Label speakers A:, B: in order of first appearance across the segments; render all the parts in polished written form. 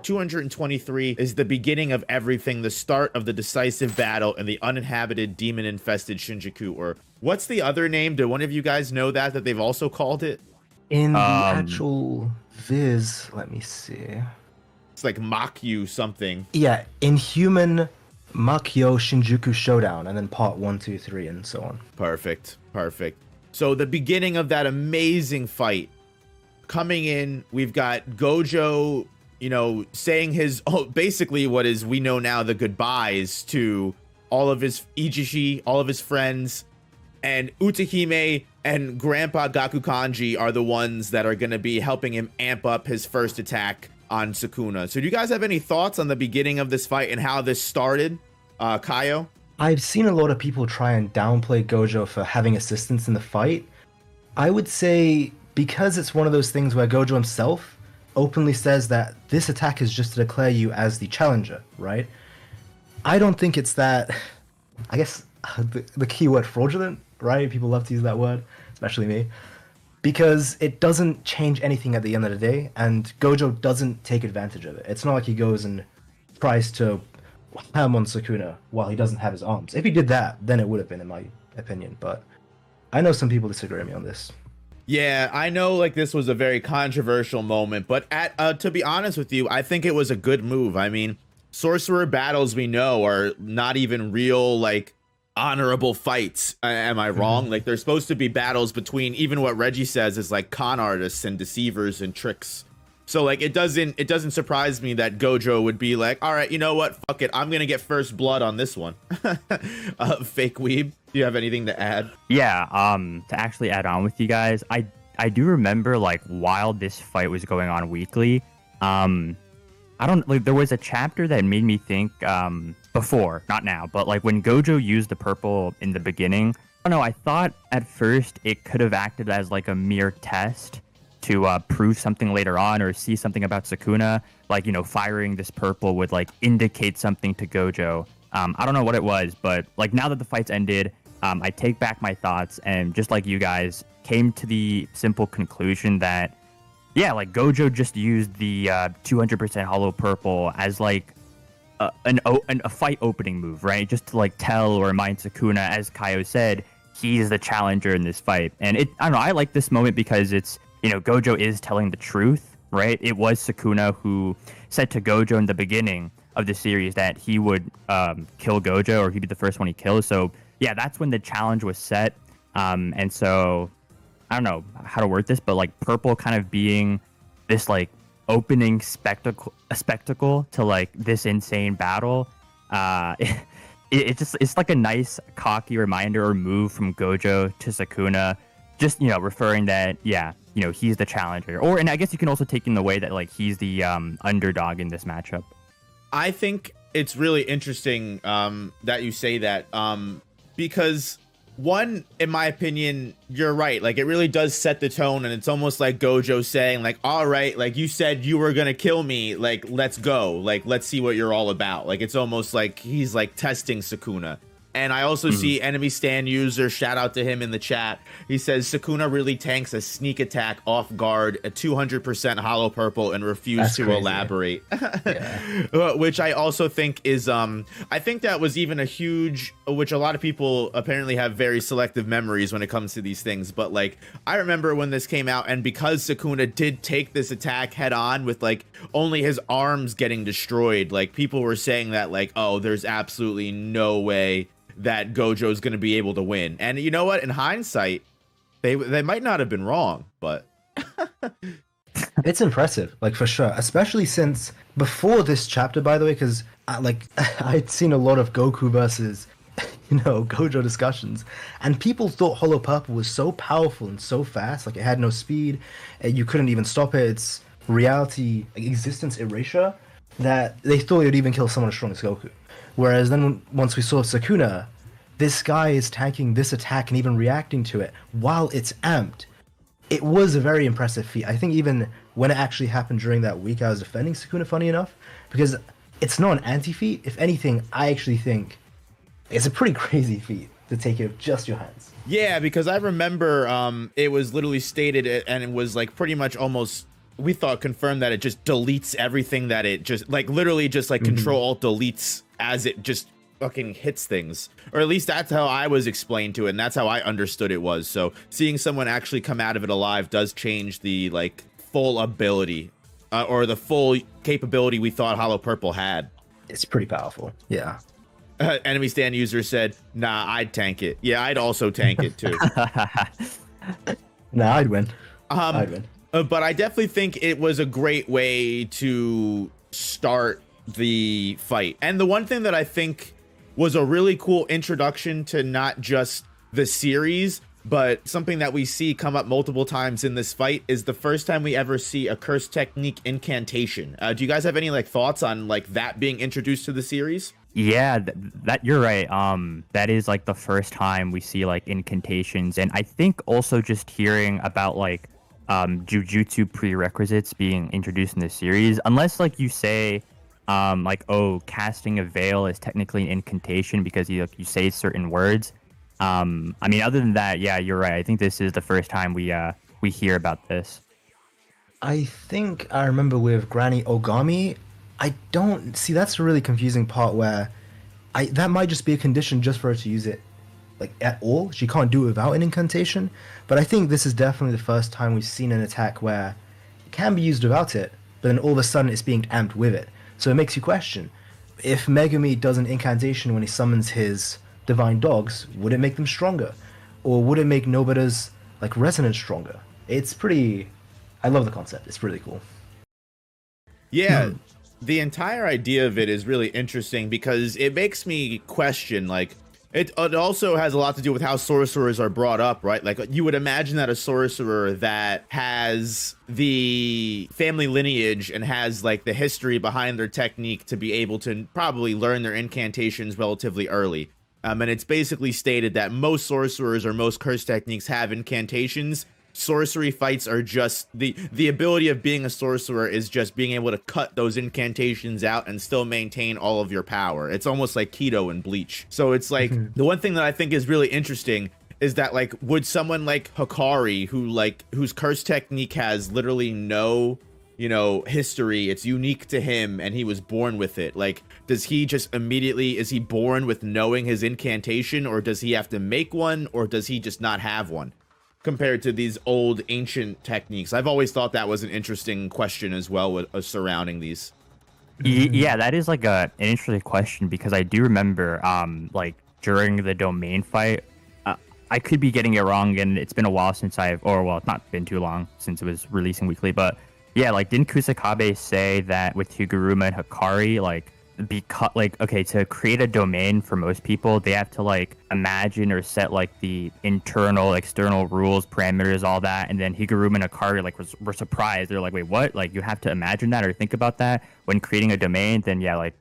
A: 223 is the beginning of everything, the start of the decisive battle in the uninhabited, demon-infested Shinjuku. Or what's the other name? Do one of you guys know that they've also called it?
B: In the actual Viz, let me see.
A: It's like Makyu something.
B: Yeah, Inhuman Makyo Shinjuku Showdown, and then part 1, 2, 3, and so on.
A: Perfect. So the beginning of that amazing fight. Coming in, we've got Gojo, saying his, basically what is, we know now, the goodbyes to all of his Ijishi, all of his friends, and Utahime and Grandpa Gakukanji are the ones that are going to be helping him amp up his first attack on Sukuna. So do you guys have any thoughts on the beginning of this fight and how this started, Kaiyo?
B: I've seen a lot of people try and downplay Gojo for having assistance in the fight. I would say, because it's one of those things where Gojo himself openly says that this attack is just to declare you as the challenger, right? I don't think it's that, I guess, the keyword fraudulent, right? People love to use that word, especially me. Because it doesn't change anything at the end of the day, and Gojo doesn't take advantage of it. It's not like he goes and tries to ham on Sukuna while he doesn't have his arms. If he did that, then it would have been, in my opinion. But I know some people disagree with me on this.
A: Yeah, I know like this was a very controversial moment, but to be honest with you, I think it was a good move. I mean, sorcerer battles, we know, are not even real, like, honorable fights. Am I wrong? Like, there's supposed to be battles between, even what Reggie says is like con artists and deceivers and tricks. So like it doesn't surprise me that Gojo would be like, all right, you know what, fuck it, I'm gonna get first blood on this one. FakeWeeb, do you have anything to add?
C: Yeah, to actually add on with you guys, I do remember, like, while this fight was going on weekly, I don't, like, there was a chapter that made me think, before, not now, but like when Gojo used the purple in the beginning, I don't know, I thought at first it could have acted as like a mere test to prove something later on, or see something about Sukuna, like, firing this purple would like indicate something to Gojo. I don't know what it was, but like now that the fight's ended, I take back my thoughts, and just like you guys, came to the simple conclusion that, yeah, like Gojo just used the 200% hollow purple as like a fight opening move, right? Just to like tell or remind Sukuna, as Kaiyo said, he's the challenger in this fight. And I don't know, I like this moment because it's, Gojo is telling the truth, right? It was Sukuna who said to Gojo in the beginning of the series that he would kill Gojo, or he'd be the first one he kills. So yeah, that's when the challenge was set. And so I don't know how to word this, but like purple kind of being this like opening spectacle to like this insane battle. It's like a nice cocky reminder or move from Gojo to Sukuna, just referring that, yeah, he's the challenger. Or, and I guess you can also take in the way that like he's the underdog in this matchup.
A: I think it's really interesting that you say that, because one, in my opinion, you're right. Like, it really does set the tone, and it's almost like Gojo saying, like, all right, like, you said you were gonna kill me, like, let's go, like, let's see what you're all about. Like, it's almost like he's like testing Sukuna. And I also see enemy stand user, shout out to him in the chat. He says Sukuna really tanks a sneak attack off guard, a 200% hollow purple, and refused to elaborate. Which I also think is, I think that was even a huge, which a lot of people apparently have very selective memories when it comes to these things. But like, I remember when this came out, and because Sukuna did take this attack head on with like only his arms getting destroyed, like people were saying that like, oh, there's absolutely no way that Gojo's going to be able to win. And you know what? In hindsight, they might not have been wrong, but
B: it's impressive, like, for sure. Especially since before this chapter, by the way, because I'd seen a lot of Goku versus Gojo discussions, and people thought Hollow Purple was so powerful and so fast, like it had no speed, you couldn't even stop it. It's reality, like, existence erasure, that they thought it would even kill someone as strong as Goku. Whereas then once we saw Sukuna, this guy is tanking this attack and even reacting to it while it's amped. It was a very impressive feat. I think even when it actually happened during that week, I was defending Sukuna, funny enough, because it's not an anti-feat. If anything, I actually think it's a pretty crazy feat to take it with just your hands.
A: Yeah, because I remember it was literally stated, and it was like pretty much almost we thought confirmed that it just deletes everything that it just like literally just like control alt deletes as it just fucking hits things, or at least that's how I was explained to it, and that's how I understood it was. So seeing someone actually come out of it alive does change the like full ability or the full capability we thought Hollow Purple had.
B: It's pretty powerful. Yeah.
A: Enemy stand user said, nah, I'd tank it. Yeah, I'd also tank it too.
B: Nah, I'd win. I'd win.
A: But I definitely think it was a great way to start the fight. And the one thing that I think was a really cool introduction to not just the series, but something that we see come up multiple times in this fight is the first time we ever see a curse technique incantation. Do you guys have any like thoughts on like that being introduced to the series?
C: Yeah, that you're right. That is like the first time we see like incantations, and I think also just hearing about like jujutsu prerequisites being introduced in the series, unless like you say like, oh, casting a veil is technically an incantation because you say certain words. I mean, other than that, yeah, you're right. I think this is the first time we hear about this.
B: I think I remember with Granny Ogami. I don't see, that's a really confusing part where that might just be a condition just for her to use it like at all. She can't do it without an incantation. But I think this is definitely the first time we've seen an attack where it can be used without it, but then all of a sudden it's being amped with it. So it makes you question, if Megumi does an incantation when he summons his divine dogs, would it make them stronger? Or would it make Nobita's like resonance stronger? It's pretty, I love the concept. It's really cool.
A: Yeah. The entire idea of it is really interesting because it makes me question, like, it also has a lot to do with how sorcerers are brought up, right? Like, you would imagine that a sorcerer that has the family lineage and has, like, the history behind their technique to be able to probably learn their incantations relatively early. And it's basically stated that most sorcerers or most curse techniques have incantations. Sorcery fights are just the ability of being a sorcerer is just being able to cut those incantations out and still maintain all of your power. It's almost like keto and Bleach. So it's like the one thing that I think is really interesting is that like would someone like Hikari whose curse technique has literally no history, it's unique to him and he was born with it, like does he just immediately, is he born with knowing his incantation, or does he have to make one, or does he just not have one compared to these old ancient techniques? I've always thought that was an interesting question as well with surrounding these.
C: Yeah, that is like an interesting question because I do remember like during the domain fight, I could be getting it wrong and it's been a while since it's not been too long since it was releasing weekly, but yeah, like didn't Kusakabe say that with Higuruma and Hikari, like because like, okay, to create a domain for most people, they have to like imagine or set like the internal, external rules, parameters, all that, and then Higuruma and Hikari like were surprised. They're like, wait, what? Like you have to imagine that or think about that when creating a domain? Then yeah, like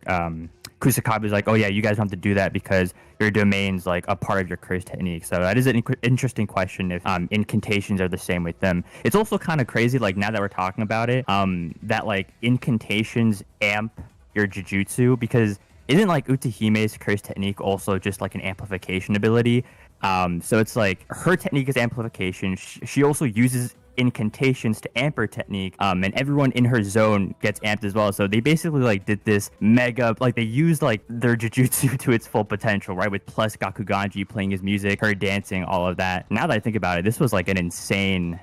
C: Kusakabe's like, oh yeah, you guys have to do that because your domain's like a part of your curse technique. So that is an interesting question if incantations are the same with them. It's also kind of crazy, like now that we're talking about it, that like incantations amp your jujutsu, because isn't like Utahime's curse technique also just like an amplification ability? So it's like her technique is amplification. She also uses incantations to amp her technique, and everyone in her zone gets amped as well. So they basically like did this mega, like they used like their jujutsu to its full potential, right? With plus Gakuganji playing his music, her dancing, all of that. Now that I think about it, this was like an insane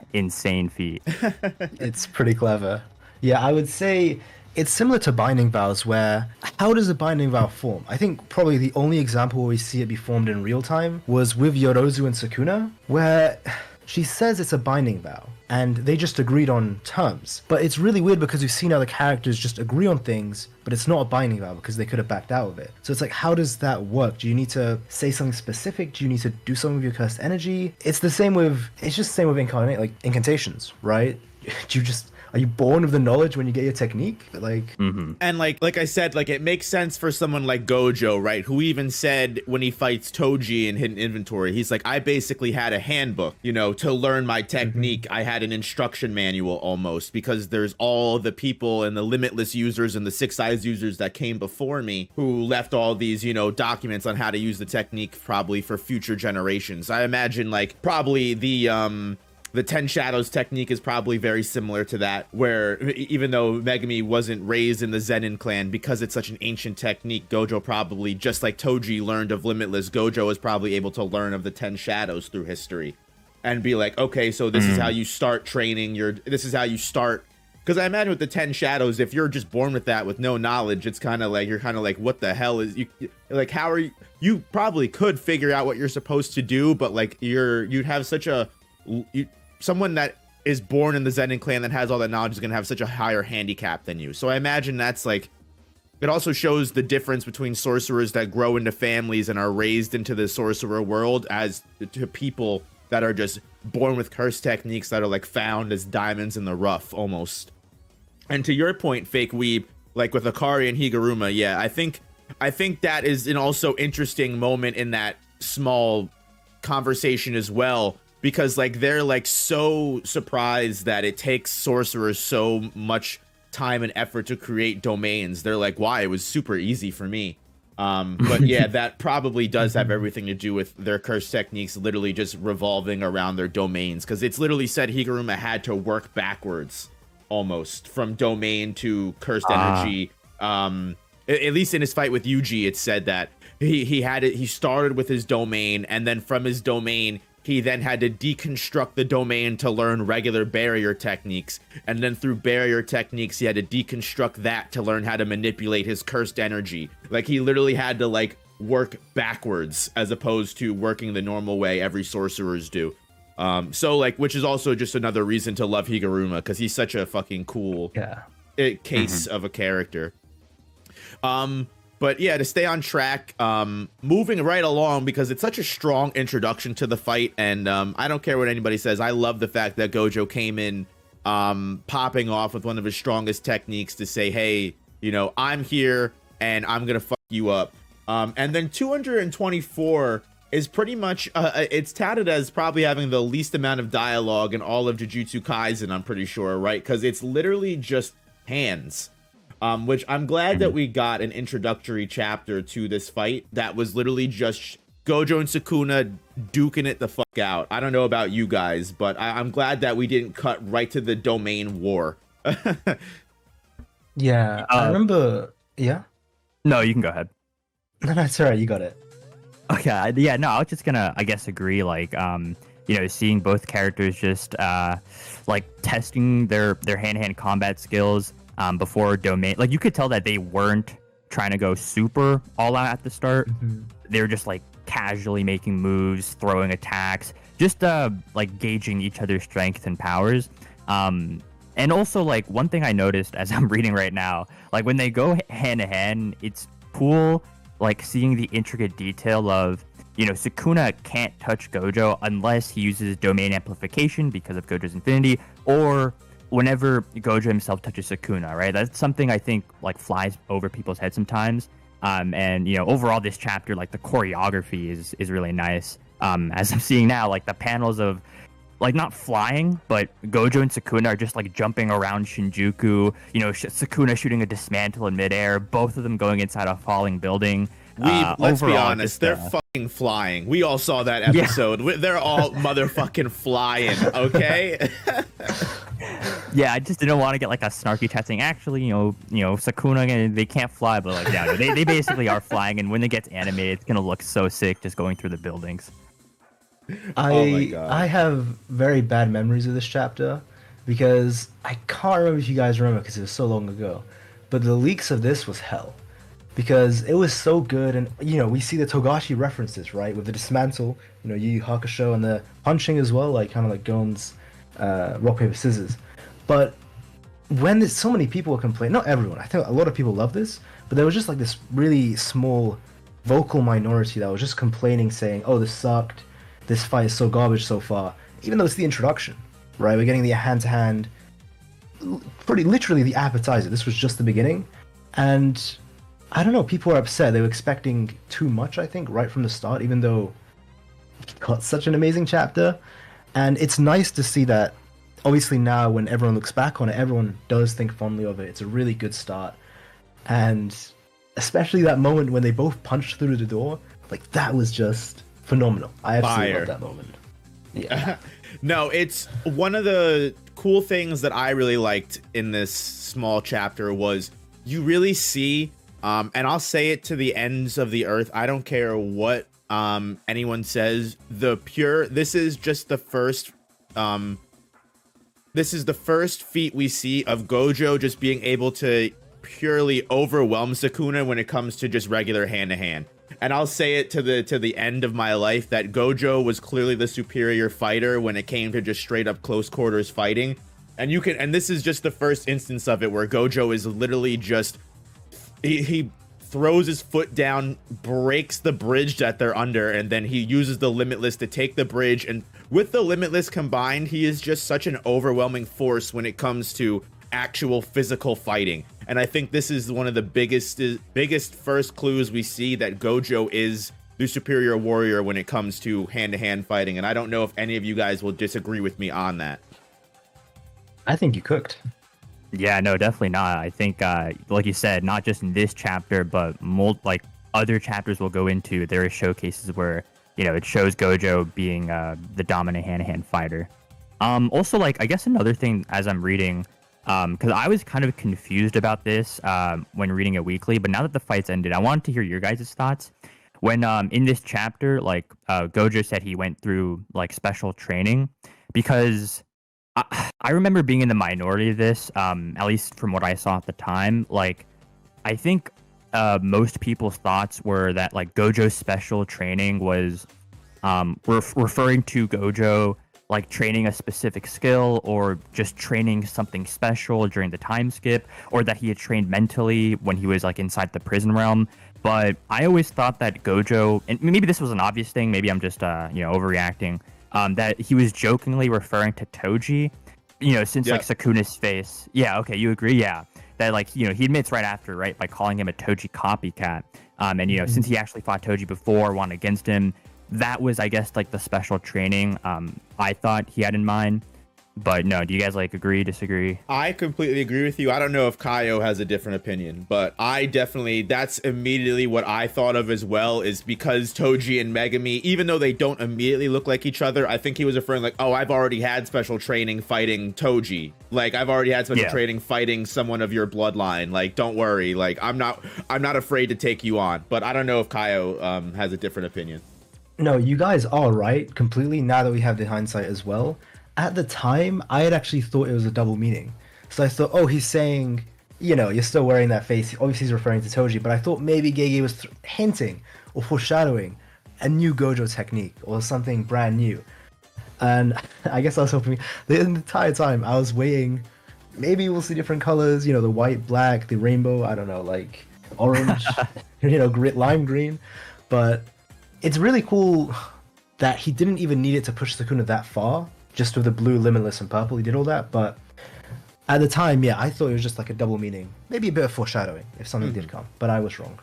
C: feat.
B: It's pretty clever. Yeah, I would say it's similar to binding vows, where how does a binding vow form? I think probably the only example where we see it be formed in real time was with Yorozu and Sukuna, where she says it's a binding vow and they just agreed on terms. But it's really weird because we've seen other characters just agree on things, but it's not a binding vow because they could have backed out of it. So it's like, how does that work? Do you need to say something specific? Do you need to do something with your cursed energy? It's just the same with incantations, right? Are you born with the knowledge when you get your technique? Like,
A: and like I said, like it makes sense for someone like Gojo, right? Who even said when he fights Toji in Hidden Inventory, he's like, I basically had a handbook, to learn my technique. I had an instruction manual almost, because there's all the people and the limitless users and the Six Eyes users that came before me who left all these, documents on how to use the technique probably for future generations. I imagine like probably the the 10 Shadows technique is probably very similar to that, where even though Megumi wasn't raised in the Zenin clan, because it's such an ancient technique, Gojo probably, just like Toji learned of Limitless, Gojo is probably able to learn of the 10 Shadows through history and be like, okay, so this is how you start training, this is how you start. Because I imagine with the 10 Shadows, if you're just born with that with no knowledge, it's kind of like, you're kind of like, what the hell is, like, how are you probably could figure out what you're supposed to do, but like, you'd have such a, someone that is born in the Zenin clan that has all that knowledge is going to have such a higher handicap than you. So I imagine that's like, it also shows the difference between sorcerers that grow into families and are raised into the sorcerer world as to people that are just born with curse techniques that are like found as diamonds in the rough almost. And to your point, FakeWeeb, like with Akari and Higuruma, yeah, I think that is an also interesting moment in that small conversation as well, because like they're like so surprised that it takes sorcerers so much time and effort to create domains. They're like, why? It was super easy for me. But yeah, that probably does have everything to do with their curse techniques literally just revolving around their domains, because it's literally said Higuruma had to work backwards almost from domain to cursed energy. At least in his fight with Yuji, it said that he started with his domain, and then from his domain he then had to deconstruct the domain to learn regular barrier techniques, and then through barrier techniques he had to deconstruct that to learn how to manipulate his cursed energy. Like he literally had to like work backwards as opposed to working the normal way every sorcerers do. So like, which is also just another reason to love Higuruma, because he's such a fucking cool case of a character. But yeah, to stay on track, moving right along, because it's such a strong introduction to the fight, and I don't care what anybody says, I love the fact that Gojo came in popping off with one of his strongest techniques to say, hey, you know, I'm here and I'm gonna fuck you up. And then 224 is pretty much it's touted as probably having the least amount of dialogue in all of Jujutsu Kaisen, I'm pretty sure, right? Because it's literally just hands. Which I'm glad that we got an introductory chapter to this fight that was literally just Gojo and Sukuna duking it the fuck out. I don't know about you guys, but I'm glad that we didn't cut right to the domain war.
B: Yeah, I remember. Yeah.
C: No, you can go ahead.
B: No, it's alright. You got it.
C: Okay. Yeah. No, I was just gonna, I guess, agree. Like, you know, seeing both characters just like testing their hand-to-hand combat skills. Before domain, like you could tell that they weren't trying to go super all out at the start. They were just like casually making moves, throwing attacks, just like gauging each other's strengths and powers. And also like one thing I noticed as I'm reading right now, like when they go hand to hand, it's cool like seeing the intricate detail of, you know, Sukuna can't touch Gojo unless he uses domain amplification because of Gojo's infinity, or whenever Gojo himself touches Sukuna, right? That's something I think like flies over people's heads sometimes. And you know, overall this chapter, like the choreography is really nice. As I'm seeing now, like the panels of like not flying, but Gojo and Sukuna are just like jumping around Shinjuku. You know, Sukuna shooting a dismantle in midair, both of them going inside a falling building.
A: Let's be honest, they're fucking flying. We all saw that episode. Yeah. They're all motherfucking flying, okay?
C: Yeah, I just didn't want to get like a snarky chat saying, actually, you know, Sukuna, they can't fly, but like, yeah, no, they basically are flying, and when it gets animated, it's gonna look so sick just going through the buildings.
B: I have very bad memories of this chapter because I can't remember if you guys remember because it was so long ago, but the leaks of this was hell. Because it was so good, and you know, we see the Togashi references, right, with the dismantle, you know, Yu Yu Hakusho, and the punching as well, like kind of like Gon's rock paper scissors. But when there's so many people were complaining, not everyone, I think a lot of people love this, but there was just like this really small vocal minority that was just complaining, saying, "Oh, this sucked. This fight is so garbage so far." Even though it's the introduction, right? We're getting the hand-to-hand, pretty literally the appetizer. This was just the beginning, and I don't know, people were upset. They were expecting too much, I think, right from the start, even though we got such an amazing chapter. And it's nice to see that, obviously now when everyone looks back on it, everyone does think fondly of it. It's a really good start. And especially that moment when they both punched through the door, like that was just phenomenal. I absolutely love that moment. Yeah.
A: No, it's one of the cool things that I really liked in this small chapter was you really see, and I'll say it to the ends of the earth. I don't care what anyone says. This is just the first. This is the first feat we see of Gojo just being able to purely overwhelm Sukuna when it comes to just regular hand-to-hand. And I'll say it to the end of my life that Gojo was clearly the superior fighter when it came to just straight up close quarters fighting. And this is just the first instance of it where Gojo is literally just he throws his foot down, breaks the bridge that they're under, and then he uses the Limitless to take the bridge. And with the Limitless combined, he is just such an overwhelming force when it comes to actual physical fighting. And I think this is one of the biggest first clues we see that Gojo is the superior warrior when it comes to hand-to-hand fighting. And I don't know if any of you guys will disagree with me on that.
B: I think you cooked.
C: Yeah, no, definitely not. I think, like you said, not just in this chapter, but like other chapters we'll go into, there are showcases where, you know, it shows Gojo being the dominant hand-to-hand fighter. Also, like, I guess another thing as I'm reading, because I was kind of confused about this when reading it weekly, but now that the fight's ended, I wanted to hear your guys' thoughts. When in this chapter, like, Gojo said he went through, like, special training, because I remember being in the minority of this, at least from what I saw at the time. Like, I think most people's thoughts were that, like, Gojo's special training was referring to Gojo, like, training a specific skill or just training something special during the time skip, or that he had trained mentally when he was, like, inside the prison realm. But I always thought that Gojo, and maybe this was an obvious thing, maybe I'm just, overreacting, that he was jokingly referring to Toji, you know, since like Sukuna's face. Yeah, okay, you agree? Yeah. That, like, you know, he admits right after, right, by calling him a Toji copycat. And, you know, since he actually fought Toji before, won against him, that was, I guess, like the special training I thought he had in mind. But no, do you guys, like, agree, disagree?
A: I completely agree with you. I don't know if Kaiyo has a different opinion, but that's immediately what I thought of as well, is because Toji and Megami, even though they don't immediately look like each other, I think he was referring like, oh, I've already had special training fighting Toji. Like, I've already had special training fighting someone of your bloodline. Like, don't worry. Like, I'm not afraid to take you on. But I don't know if Kaiyo has a different opinion.
B: No, you guys are right completely now that we have the hindsight as well. At the time, I had actually thought it was a double meaning. So I thought, oh, he's saying, you know, you're still wearing that face. Obviously, he's referring to Toji, but I thought maybe Gege was hinting or foreshadowing a new Gojo technique or something brand new. And I guess I was hoping the entire time I was waiting, maybe we'll see different colors, you know, the white, black, the rainbow, I don't know, like orange, you know, lime green. But it's really cool that he didn't even need it to push Sukuna that far. Just with the blue, limitless, and purple, he did all that. But at the time, yeah, I thought it was just like a double meaning. Maybe a bit of foreshadowing if something did come. But I was wrong.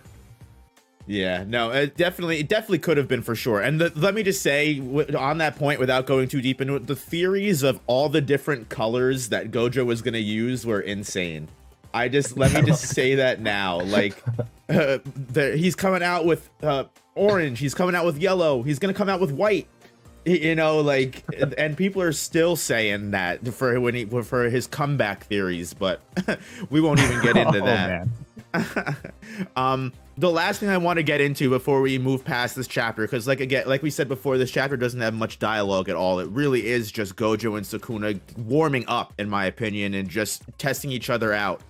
A: Yeah, no, it definitely could have been for sure. And let me just say, on that point, without going too deep into it, the theories of all the different colors that Gojo was going to use were insane. Let me just say that now. Like, he's coming out with orange. He's coming out with yellow. He's going to come out with white. You know, like, and people are still saying that for his comeback theories, but we won't even get into that. The last thing I want to get into before we move past this chapter, because like we said before, this chapter doesn't have much dialogue at all. It really is just Gojo and Sukuna warming up, in my opinion, and just testing each other out.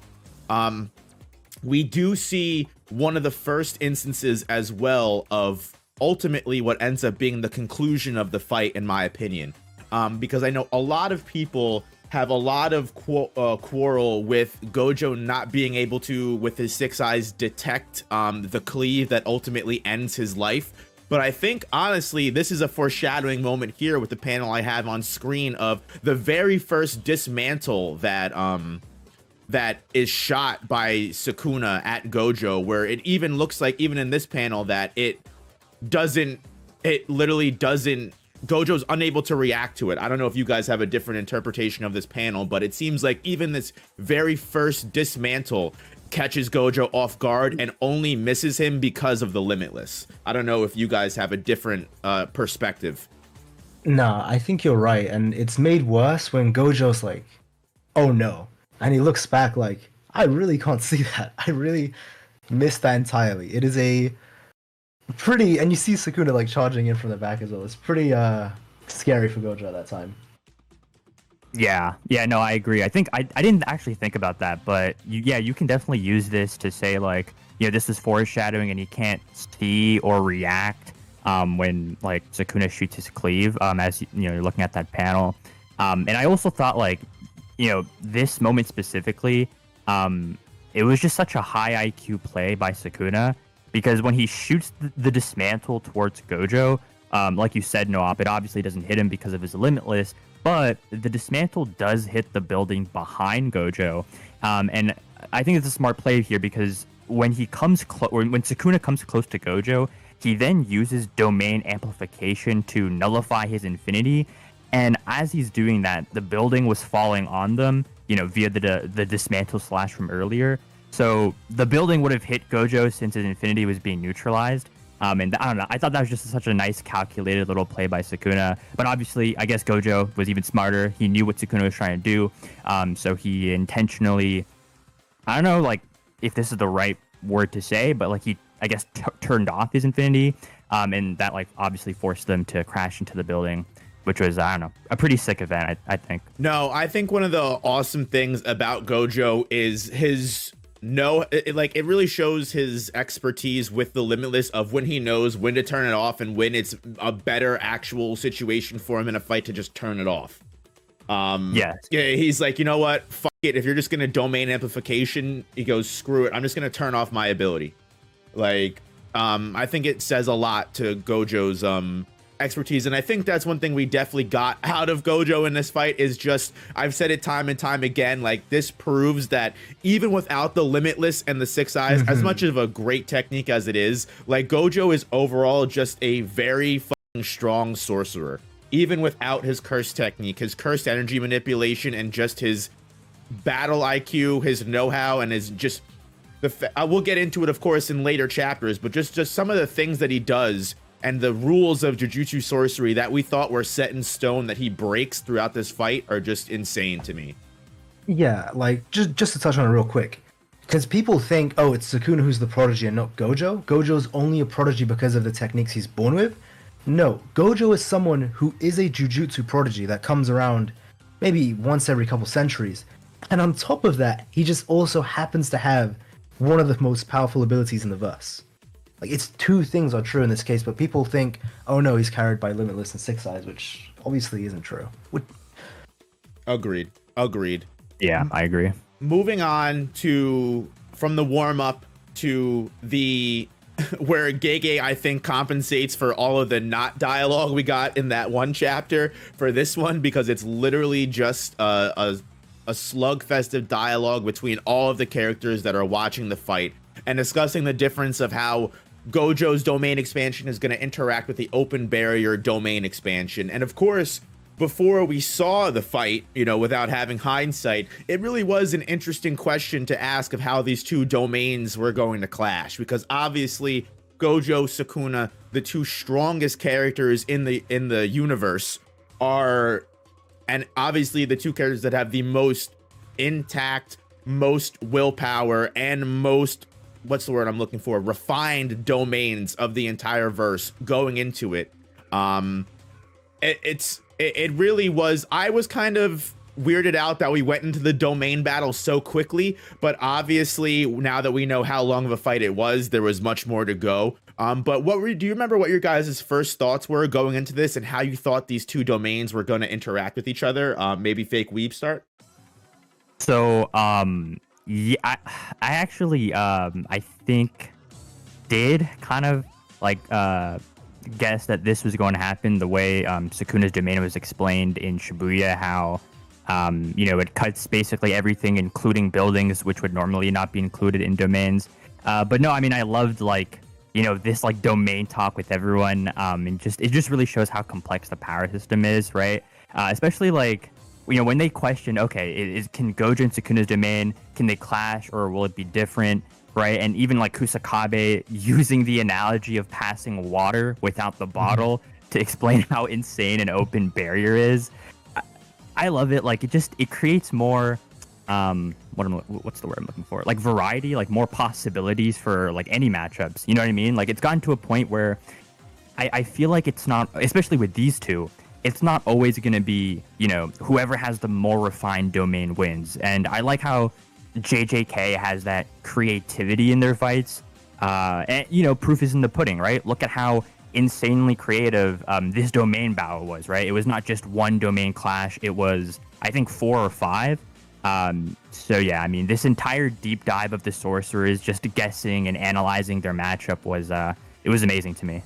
A: We do see one of the first instances as well of ultimately what ends up being the conclusion of the fight, in my opinion, because I know a lot of people have a lot of quarrel with Gojo not being able to, with his 6 eyes, detect the cleave that ultimately ends his life. But I think, honestly, this is a foreshadowing moment here with the panel I have on screen of the very first dismantle that is shot by Sukuna at Gojo, where it even looks like, even in this panel, that Gojo's unable to react to it. I don't know if you guys have a different interpretation of this panel, but it seems like even this very first dismantle catches Gojo off guard and only misses him because of the Limitless. I don't know if you guys have a different perspective.
B: No, I think you're right, and it's made worse when Gojo's like, "Oh no," and he looks back like, "I really can't see that. I really missed that entirely." It is a pretty, and you see Sukuna like charging in from the back as well. It's pretty scary for Gojo at that time.
C: Yeah, no, I agree. I think I didn't actually think about that, but you can definitely use this to say like, this is foreshadowing, and you can't see or react when like Sukuna shoots his cleave as you're looking at that panel. And I also thought like, this moment specifically, it was just such a high IQ play by Sukuna because when he shoots the dismantle towards Gojo, like you said, Noop, it obviously doesn't hit him because of his limitless. But the dismantle does hit the building behind Gojo, and I think it's a smart play here because when he comes when Sukuna comes close to Gojo, he then uses domain amplification to nullify his infinity, and as he's doing that, the building was falling on them, via the dismantle slash from earlier. So the building would have hit Gojo since his infinity was being neutralized. And I don't know. I thought that was just such a nice, calculated little play by Sukuna. But obviously, I guess Gojo was even smarter. He knew what Sukuna was trying to do. So he intentionally, I don't know, like if this is the right word to say, but like he, I guess, turned off his infinity. And that like obviously forced them to crash into the building, which was, I don't know, a pretty sick event, I think.
A: No, I think one of the awesome things about Gojo is his it really shows his expertise with the limitless of when he knows when to turn it off and when it's a better actual situation for him in a fight to just turn it off.
C: Yes.
A: Yeah, he's like, you know what, fuck it, if you're just gonna domain amplification, he goes, screw it, I'm just gonna turn off my ability. Like, I think it says a lot to Gojo's expertise, and I think that's one thing we definitely got out of Gojo in this fight is just, I've said it time and time again, like this proves that even without the limitless and the 6 eyes, as much of a great technique as it is, like Gojo is overall just a very fucking strong sorcerer, even without his curse technique, his cursed energy manipulation, and just his battle IQ, his know-how, and his just I will get into it of course in later chapters, but just some of the things that he does and the rules of Jujutsu sorcery that we thought were set in stone that he breaks throughout this fight are just insane to me.
B: Yeah, like just to touch on it real quick, because people think, oh, it's Sukuna who's the prodigy and not Gojo. Gojo's only a prodigy because of the techniques he's born with. No, Gojo is someone who is a Jujutsu prodigy that comes around maybe once every couple centuries. And on top of that, he just also happens to have one of the most powerful abilities in the verse. Like, it's two things are true in this case, but people think, oh no, he's carried by Limitless and 6 eyes, which obviously isn't true.
A: Agreed.
C: Yeah, I agree.
A: Moving on to from the warm-up to the where Gege, I think, compensates for all of the not dialogue we got in that one chapter for this one, because it's literally just a slugfest of dialogue between all of the characters that are watching the fight and discussing the difference of how Gojo's domain expansion is going to interact with the open barrier domain expansion. And of course, before we saw the fight, without having hindsight, it really was an interesting question to ask of how these two domains were going to clash, because obviously Gojo, Sukuna, the two strongest characters in the universe, are, and obviously the two characters that have the most intact, most willpower, and most, what's the word I'm looking for, refined domains of the entire verse going into it. It really was, I was kind of weirded out that we went into the domain battle so quickly, but obviously now that we know how long of a fight it was, there was much more to go. But do you remember what your guys' first thoughts were going into this and how you thought these two domains were going to interact with each other? Maybe FakeWeeb start?
C: So, yeah, I actually, I think did kind of like guess that this was going to happen the way Sukuna's domain was explained in Shibuya, how it cuts basically everything, including buildings, which would normally not be included in domains. But no, I mean, I loved this like domain talk with everyone, and it just really shows how complex the power system is, right? Especially when they question, okay, can Gojo and Sukuna's domain, can they clash or will it be different, right? And even like Kusakabe using the analogy of passing water without the bottle to explain how insane an open barrier is. I love it. Like it creates more what's the word I'm looking for? Like variety, like more possibilities for like any matchups. You know what I mean? Like it's gotten to a point where I feel like it's not, especially with these two, it's not always going to be, you know, whoever has the more refined domain wins. And I like how JJK has that creativity in their fights. And, you know, proof is in the pudding, right? Look at how insanely creative this domain battle was, right? It was not just one domain clash. It was, I think, 4 or 5. So, yeah, I mean, this entire deep dive of the sorcerers, just guessing and analyzing their matchup was, it was amazing to me.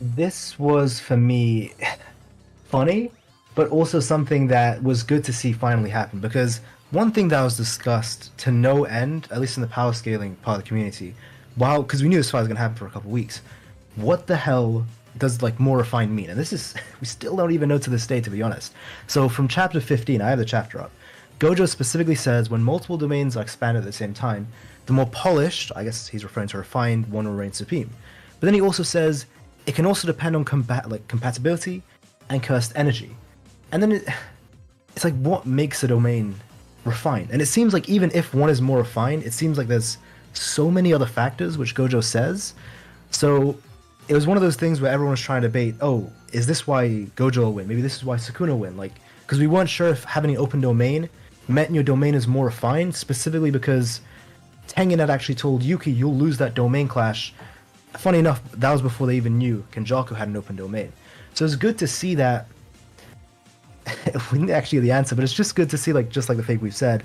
B: This was, for me, funny, but also something that was good to see finally happen, because one thing that was discussed to no end, at least in the power scaling part of the community, because we knew this fight was going to happen for a couple weeks, what the hell does like more refined mean? And this is, we still don't even know to this day, to be honest. So from chapter 15, I have the chapter up, Gojo specifically says when multiple domains are expanded at the same time, the more polished, I guess he's referring to refined, one will reign supreme. But then he also says it can also depend on compatibility and cursed energy. And then it's like, what makes a domain refined? And it seems like even if one is more refined, it seems like there's so many other factors, which Gojo says. So it was one of those things where everyone was trying to debate, oh, is this why Gojo will win? Maybe this is why Sukuna will win. Like, because we weren't sure if having an open domain meant your domain is more refined, specifically because Tengen had actually told Yuki, you'll lose that domain clash. Funny enough, that was before they even knew Kenjaku had an open domain. So it's good to see that. We didn't actually get the answer, but it's just good to see, like, just like the FakeWeeb said,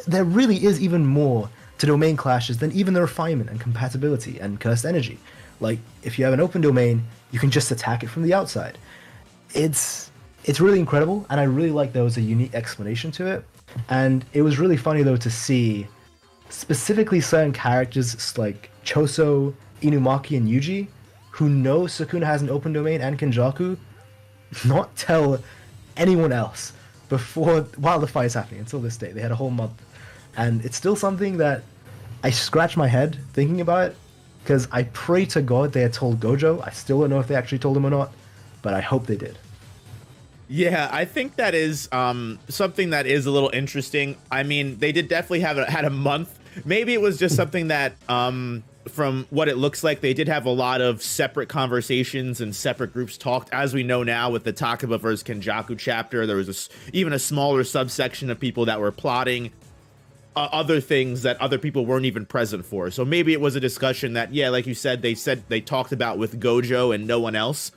B: there really is even more to domain clashes than even the refinement and compatibility and cursed energy. Like, if you have an open domain, you can just attack it from the outside. It's really incredible, and I really like there was a unique explanation to it. And it was really funny, though, to see specifically certain characters like Choso, Inumaki, and Yuji, who know Sukuna has an open domain and Kenjaku, not tell anyone else while the fight is happening until this day. They had a whole month. And it's still something that I scratch my head thinking about it, because I pray to God they had told Gojo. I still don't know if they actually told him or not, but I hope they did.
A: Yeah, I think that is something that is a little interesting. I mean, they did definitely had a month. Maybe it was just something that, from what it looks like, they did have a lot of separate conversations and separate groups talked. As we know now with the Takaba versus Kenjaku chapter, there was even a smaller subsection of people that were plotting other things that other people weren't even present for. So maybe it was a discussion that, yeah, like you said they talked about with Gojo and no one else.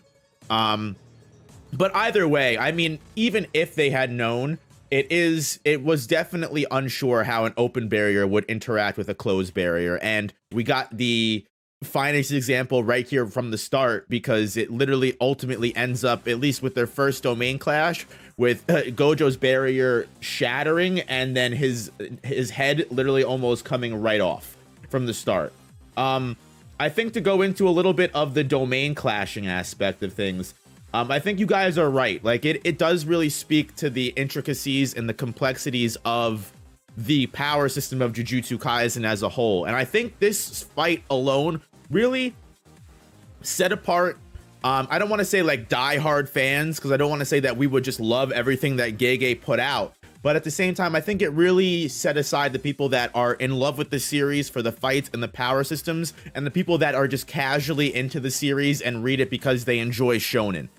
A: But either way, I mean, even if they had known, it was definitely unsure how an open barrier would interact with a closed barrier. And we got the finest example right here from the start, because it literally ultimately ends up, at least with their first domain clash, with Gojo's barrier shattering and then his head literally almost coming right off from the start. I think to go into a little bit of the domain clashing aspect of things, I think you guys are right. Like, it does really speak to the intricacies and the complexities of the power system of Jujutsu Kaisen as a whole. And I think this fight alone really set apart, I don't want to say like diehard fans, because I don't want to say that we would just love everything that Gege put out. But at the same time, I think it really set aside the people that are in love with the series for the fights and the power systems, and the people that are just casually into the series and read it because they enjoy shonen.